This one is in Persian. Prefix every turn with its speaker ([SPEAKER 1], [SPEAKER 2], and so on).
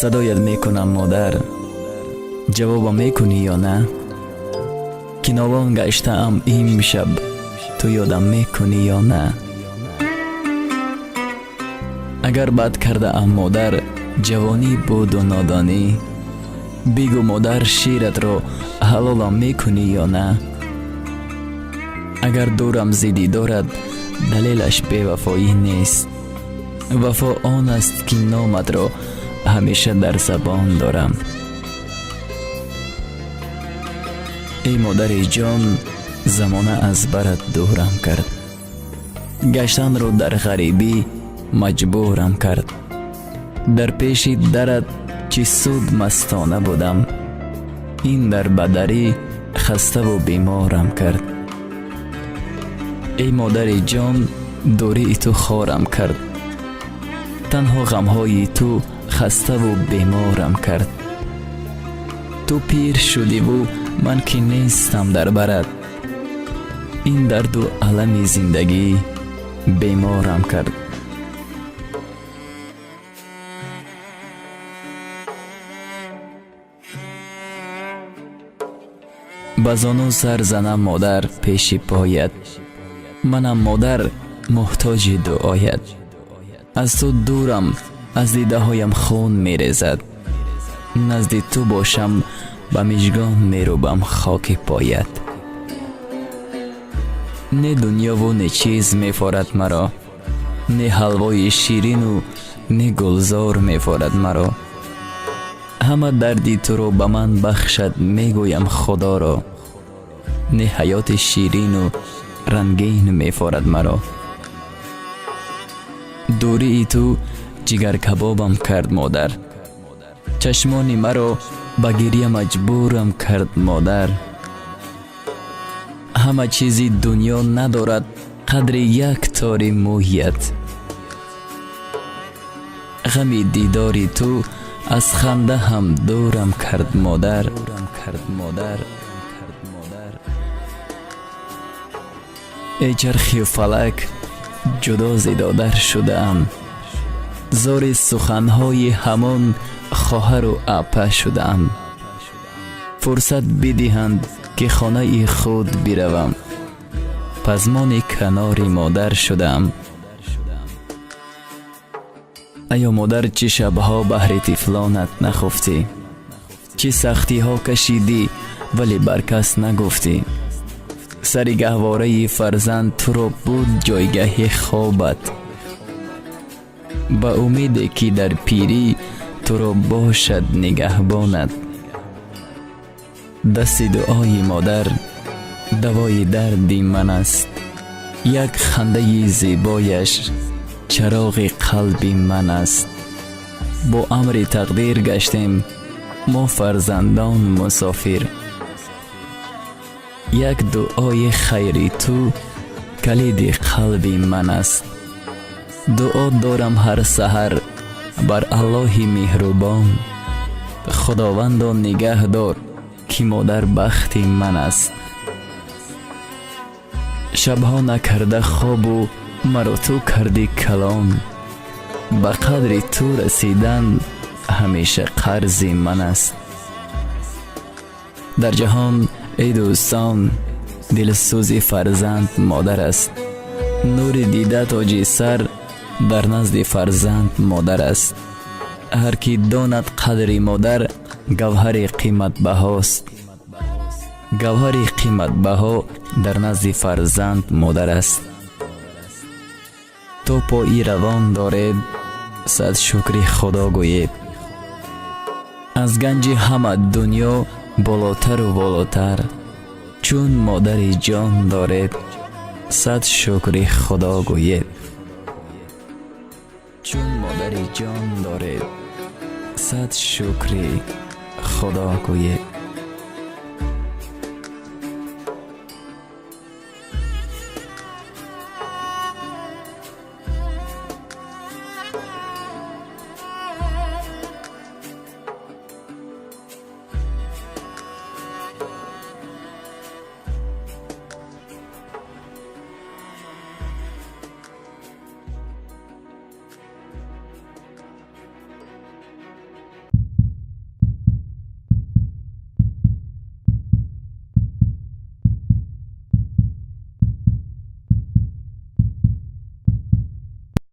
[SPEAKER 1] صدایت میکنم مادر، جوابم میکنی یا نه؟ که نوان گشتم این شب، تو یادم میکنی یا نه؟ اگر بد کرده ام مادر، جوانی بود و نادانی، بگو مادر شیرت رو حلالم میکنی یا نه؟ اگر دورم زیدی دارد، دلیلش بی‌وفایی نیست، وفا آن است که نامت را همیشه در زبان دارم. ای مادر جان، زمانه از برت دورم کرد، گشتن رو در غریبی مجبورم کرد. در پیش درت چی سود مستانه بودم، این در بدری خسته و بیمارم کرد. ای مادر جان، دوری تو خارم کرد، تنها غمهای تو خسته و بیمارم کرد. تو پیر شدی و من که نیستم در برت، این درد و علم زندگی بیمارم کرد. بزانو سر زنم مادر پیش پایت، منم مادر محتاج دعایت. از تو دورم، از دیده هایم خون میریزد، نزد تو باشم به مژگان میروبم خاک پایت. نه دنیا و نه چیز میفارد مرا، نه حلوای شیرین و نه گلزار میفارد مرا. همه دردی تو رو به من بخشد میگویم خدا را، نه حیات شیرین و رنگین میفارد مرا. دوری تو جگر کبابم کرد مادر، چشمانی مرا به گریه مجبورم کرد مادر. همه چیزی دنیا ندارد قدر یک تار مویت، غمی دیداری تو از خنده هم دورم کرد مادر. ای چرخی و فلک، جدا زدادر شده ام، زار سخنهای همان خواهر و اپه شده ام. فرصت بدهند که خانه خود بروم، پزمان کنار مادر شده ام. ایا مادر، چه شبها بهر طفلانت نخفتی، چه سختی ها کشیدی ولی بر کس نگفتی. سر گهواره فرزند تو را بود جایگاه خوابت، با امید که در پیری تو را باشد نگهبانت. دست دعای مادر دوای دردی من است، یک خنده زیبایش چراغ قلبی من است. با امر تقدیر گشتیم ما فرزندان مسافر، یک دعای خیری تو کلید قلبی من است. دعا دارم هر سحر بر الله مهربان، خداوندا نگه دار که مادر بختی من است. شبها نکرده خواب و مرا تو کردی کلان، به قدر تو رسیدن همیشه قرضی من است. در جهان ای دوستان، دلسوزی فرزند مادر است، نور دیده تاج سر در نزد فرزند مادر است. هر کی داند قدر مادر، گوهر قیمت بهاست، گوهر قیمت بها در نزد فرزند مادر است. تو پایی روان دارید، صد شکر خدا گویید، از گنج همه دنیا بالاتر و بالاتر. چون مادر جان دارید، صد شکر خدا گویید. چون مادر جان دارید، صد شکر خدا گویید.